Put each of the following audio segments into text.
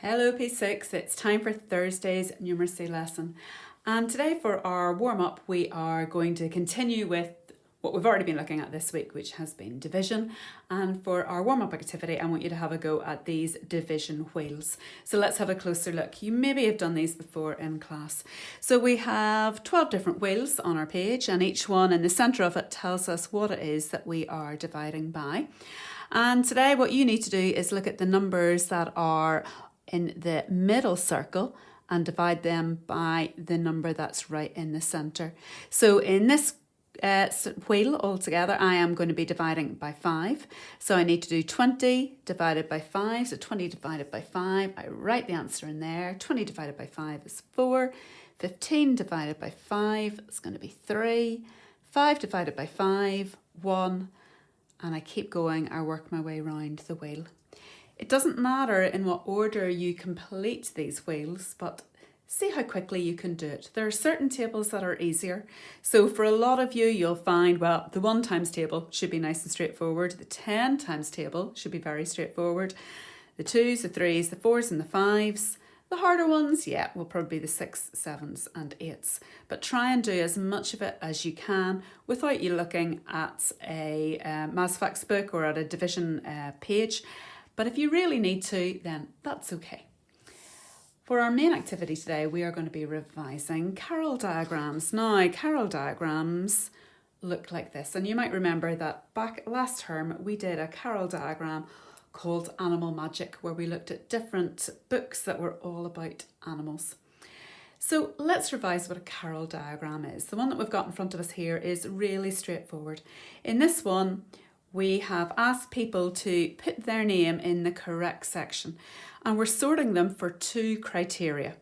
Hello P6, it's time for Thursday's numeracy lesson. And today for our warm-up we are going to continue with what we've already been looking at this week, which has been division. And for our warm-up activity I want you to have a go at these division wheels. So let's have a closer look. You maybe have done these before in class. So we have 12 different wheels on our page, and each one in the centre of it tells us what it is that we are dividing by. And today what you need to do is look at the numbers that are in the middle circle and divide them by the number that's right in the centre. So in this wheel altogether, I am going to be dividing by 5. So I need to do 20 divided by 5. So 20 divided by 5, I write the answer in there. 20 divided by 5 is 4. 15 divided by 5 is going to be 3. 5 divided by 5, 1. And I keep going, I work my way around the wheel. It doesn't matter in what order you complete these wheels, but see how quickly you can do it. There are certain tables that are easier. So for a lot of you, you'll find, well, the 1 times table should be nice and straightforward. The 10 times table should be very straightforward. The 2s, the 3s, the 4s and the 5s. The harder ones, yeah, will probably be the 6s, 7s and 8s. But try and do as much of it as you can without you looking at a maths facts book or at a division page. But if you really need to, then that's okay. For our main activity today, we are going to be revising Carroll diagrams. Now, Carroll diagrams look like this. And you might remember that back last term, we did a Carroll diagram called Animal Magic, where we looked at different books that were all about animals. So let's revise what a Carroll diagram is. The one that we've got in front of us here is really straightforward. In this one, we have asked people to put their name in the correct section, and we're sorting them for 2 criteria.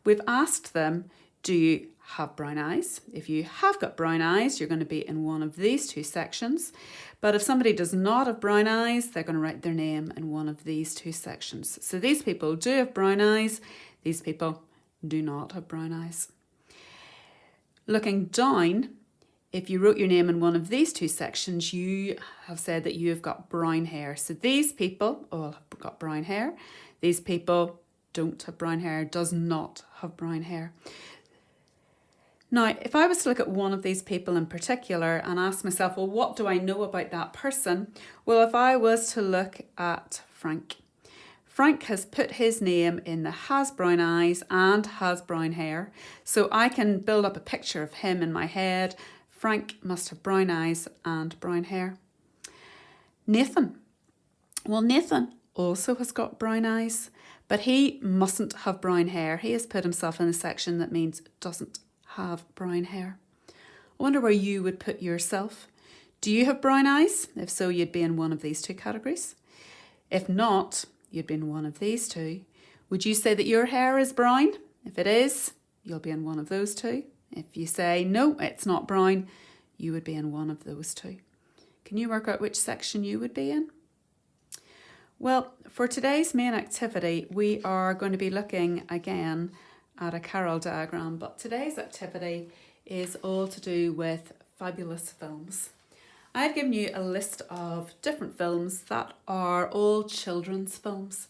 We've asked them, do you have brown eyes? If you have got brown eyes, you're going to be in one of these 2 sections. But if somebody does not have brown eyes, they're going to write their name in one of these 2 sections. So these people do have brown eyes, these people do not have brown eyes. Looking down, if you wrote your name in one of these 2 sections, you have said that you have got brown hair. So these people all have got brown hair. These people don't have brown hair, does not have brown hair. Now, if I was to look at one of these people in particular and ask myself, well, what do I know about that person? Well, if I was to look at Frank. Frank has put his name in the has brown eyes and has brown hair. So I can build up a picture of him in my head. Frank must have brown eyes and brown hair. Nathan. Well, Nathan also has got brown eyes, but he mustn't have brown hair. He has put himself in a section that means doesn't have brown hair. I wonder where you would put yourself. Do you have brown eyes? If so, you'd be in one of these 2 categories. If not, you'd be in one of these 2. Would you say that your hair is brown? If it is, you'll be in one of those 2. If you say, no, it's not brown, you would be in one of those 2. Can you work out which section you would be in? Well, for today's main activity, we are going to be looking again at a Carroll diagram, but today's activity is all to do with fabulous films. I've given you a list of different films that are all children's films.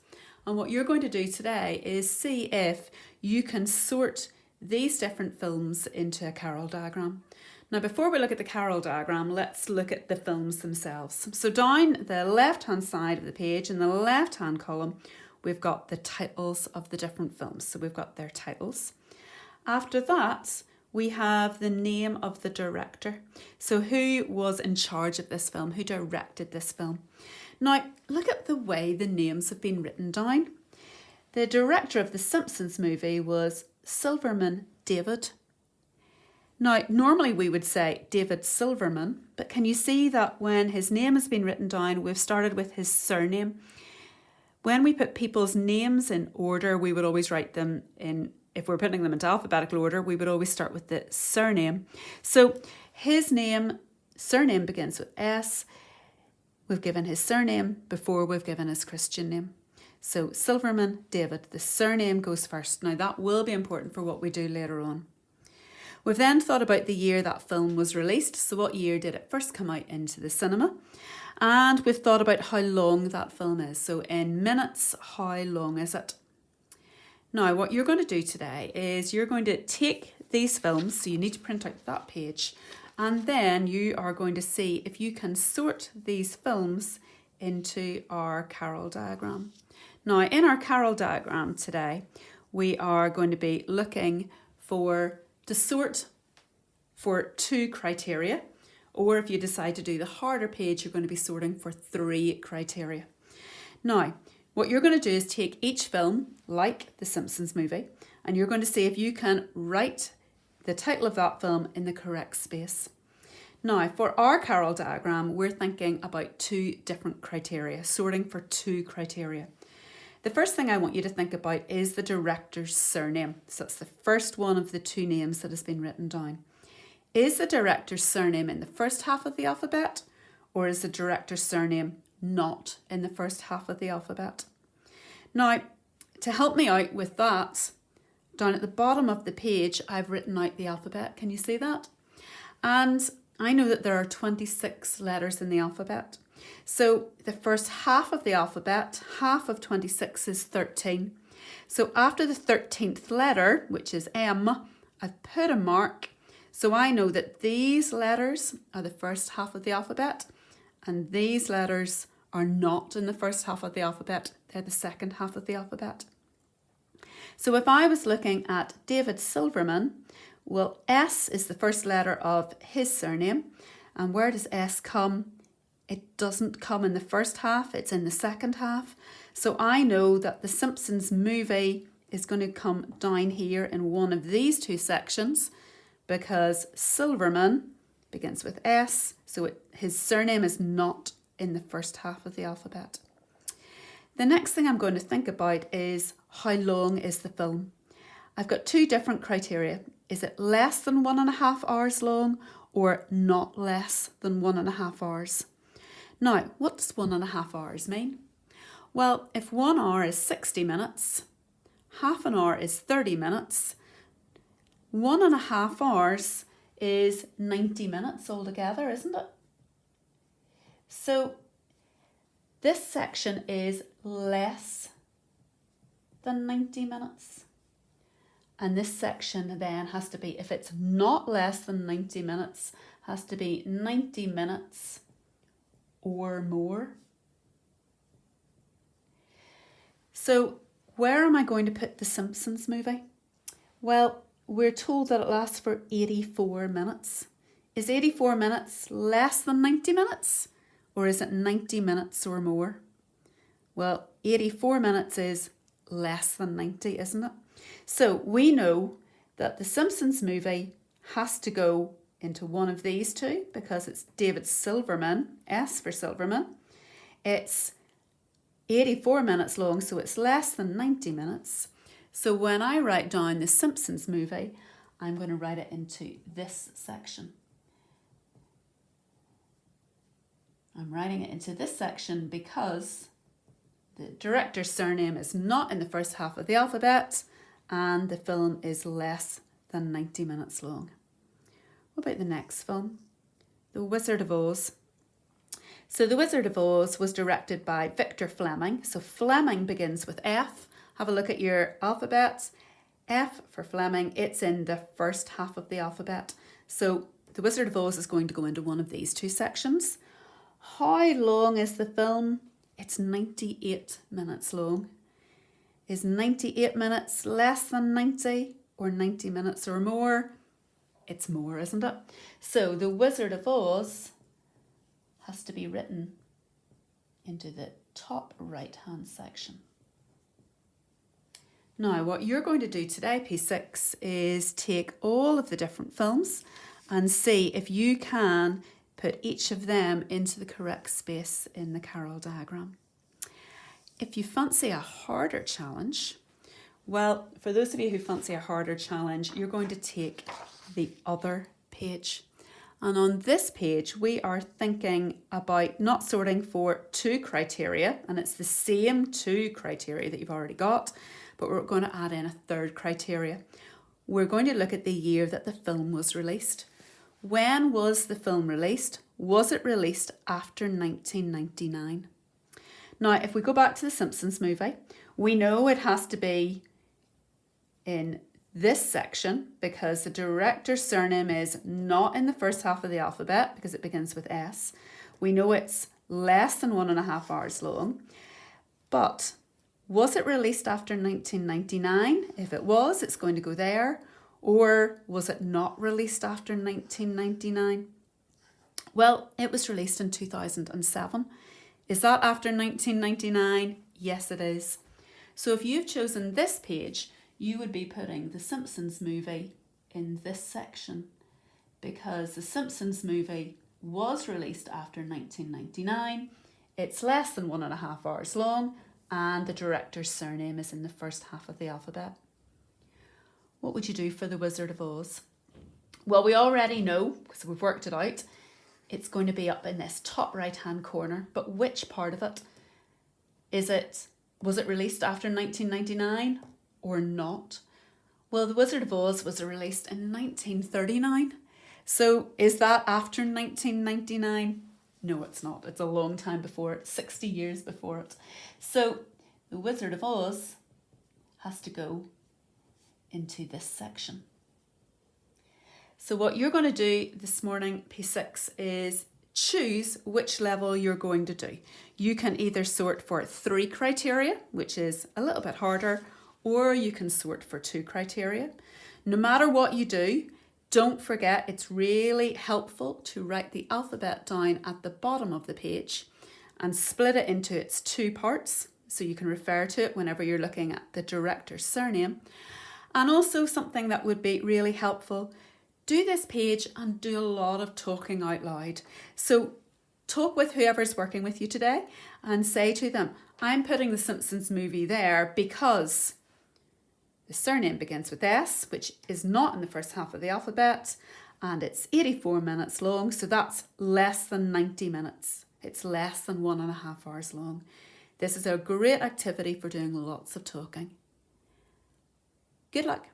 And what you're going to do today is see if you can sort these different films into a Carroll diagram. Now, before we look at the Carroll diagram, let's look at the films themselves. So down the left-hand side of the page, in the left-hand column, we've got the titles of the different films. So we've got their titles. After that, we have the name of the director. So who was in charge of this film? Who directed this film? Now, look at the way the names have been written down. The director of the Simpsons movie was Silverman David. Now, normally we would say David Silverman, but can you see that when his name has been written down, we've started with his surname? When we put people's names in order, we would always write them in, if we're putting them into alphabetical order, we would always start with the surname. So his name, surname begins with S. We've given his surname before we've given his Christian name. So Silverman David, the surname goes first. Now that will be important for what we do later on. We've then thought about the year that film was released. So what year did it first come out into the cinema? And we've thought about how long that film is. So in minutes, how long is it? Now, what you're going to do today is you're going to take these films, so you need to print out that page, and then you are going to see if you can sort these films into our Carroll diagram. Now, in our Carroll diagram today, we are going to be looking to sort for 2 criteria, or if you decide to do the harder page, you're going to be sorting for 3 criteria. Now, what you're going to do is take each film, like The Simpsons movie, and you're going to see if you can write the title of that film in the correct space. Now, for our Carroll diagram, we're thinking about 2 different criteria, sorting for 2 criteria. The first thing I want you to think about is the director's surname. So that's the first one of the 2 names that has been written down. Is the director's surname in the first half of the alphabet, or is the director's surname not in the first half of the alphabet? Now, to help me out with that, down at the bottom of the page, I've written out the alphabet. Can you see that? And I know that there are 26 letters in the alphabet. So the first half of the alphabet, half of 26 is 13. So after the 13th letter, which is M, I've put a mark. So I know that these letters are the first half of the alphabet, and these letters are not in the first half of the alphabet. They're the second half of the alphabet. So if I was looking at David Silverman, well, S is the first letter of his surname. And where does S come? It doesn't come in the first half, it's in the second half. So I know that the Simpsons movie is going to come down here in one of these 2 sections, because Silverman begins with S, so his surname is not in the first half of the alphabet. The next thing I'm going to think about is how long is the film? I've got 2 different criteria. Is it less than 1.5 hours long, or not less than 1.5 hours? Now, what does 1.5 hours mean? Well, if 1 hour is 60 minutes, half an hour is 30 minutes, 1.5 hours is 90 minutes altogether, isn't it? So this section is less than 90 minutes. And this section then has to be, if it's not less than 90 minutes, has to be 90 minutes or more. So where am I going to put the Simpsons movie? Well, we're told that it lasts for 84 minutes. Is 84 minutes less than 90 minutes? Or is it 90 minutes or more? Well, 84 minutes is less than 90, isn't it? So we know that the Simpsons movie has to go into one of these 2 because it's David Silverman, S for Silverman. It's 84 minutes long, so it's less than 90 minutes. So when I write down the Simpsons movie, I'm going to write it into this section. I'm writing it into this section because the director's surname is not in the first half of the alphabet, and the film is less than 90 minutes long. What about the next film? The Wizard of Oz. So The Wizard of Oz was directed by Victor Fleming. So Fleming begins with F. Have a look at your alphabets. F for Fleming, it's in the first half of the alphabet. So The Wizard of Oz is going to go into one of these 2 sections. How long is the film? It's 98 minutes long. Is 98 minutes less than 90, or 90 minutes or more? It's more, isn't it? So The Wizard of Oz has to be written into the top right-hand section. Now, what you're going to do today, P6, is take all of the different films and see if you can put each of them into the correct space in the Carroll diagram. If you fancy a harder challenge, well, for those of you who fancy a harder challenge, you're going to take the other page. And on this page, we are thinking about not sorting for 2 criteria, and it's the same 2 criteria that you've already got, but we're going to add in a 3rd criteria. We're going to look at the year that the film was released. When was the film released? Was it released after 1999? Now, if we go back to the Simpsons movie, we know it has to be in this section because the director's surname is not in the first half of the alphabet because it begins with S. We know it's less than 1.5 hours long, but was it released after 1999? If it was, it's going to go there. Or was it not released after 1999? Well, it was released in 2007. Is that after 1999? Yes, it is. So if you've chosen this page, you would be putting the Simpsons movie in this section because the Simpsons movie was released after 1999. It's less than 1.5 hours long and the director's surname is in the first half of the alphabet. What would you do for the Wizard of Oz? Well, we already know, because we've worked it out, it's going to be up in this top right-hand corner, but which part of it? Was it released after 1999 or not? Well, The Wizard of Oz was released in 1939. So is that after 1999? No, it's not. It's a long time before it, 60 years before it. So The Wizard of Oz has to go into this section. So what you're going to do this morning, P6, is choose which level you're going to do. You can either sort for 3 criteria, which is a little bit harder, or you can sort for 2 criteria. No matter what you do, don't forget it's really helpful to write the alphabet down at the bottom of the page and split it into its 2 parts so you can refer to it whenever you're looking at the director's surname. And also something that would be really helpful, do this page and do a lot of talking out loud. So talk with whoever's working with you today and say to them, I'm putting the Simpsons movie there because the surname begins with S, which is not in the first half of the alphabet, and it's 84 minutes long, so that's less than 90 minutes. It's less than 1.5 hours long. This is a great activity for doing lots of talking. Good luck.